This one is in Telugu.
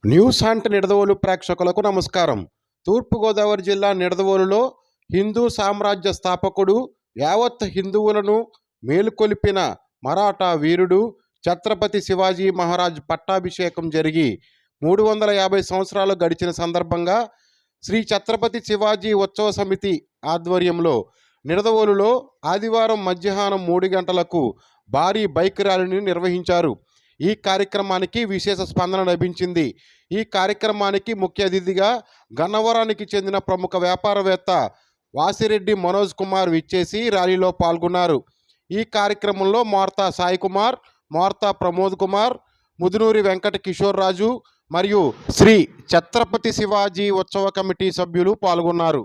న్యూస్ హంట్ నిడదవోలు ప్రేక్షకులకు నమస్కారం. తూర్పుగోదావరి జిల్లా నిడదవోలులో హిందూ సామ్రాజ్య స్థాపకుడు, యావత్ హిందువులను మేలుకొలిపిన మరాఠా వీరుడు ఛత్రపతి శివాజీ మహారాజ్ పట్టాభిషేకం జరిగి 350 సంవత్సరాలు గడిచిన సందర్భంగా శ్రీ ఛత్రపతి శివాజీ ఉత్సవ సమితి ఆధ్వర్యంలో నిడదవోలులో ఆదివారం మధ్యాహ్నం 3 గంటలకు భారీ బైక్ ర్యాలీని నిర్వహించారు. ఈ కార్యక్రమానికి విశేష స్పందన లభించింది. ఈ కార్యక్రమానికి ముఖ్య అతిథిగా గన్నవరానికి చెందిన ప్రముఖ వ్యాపారవేత్త వాసిరెడ్డి మనోజ్ కుమార్ విచ్చేసి ర్యాలీలో పాల్గొన్నారు. ఈ కార్యక్రమంలో మోర్తా సాయి కుమార్, మోర్తా ప్రమోద్ కుమార్, ముదునూరి వెంకట కిషోర్ రాజు మరియు శ్రీ ఛత్రపతి శివాజీ ఉత్సవ కమిటీ సభ్యులు పాల్గొన్నారు.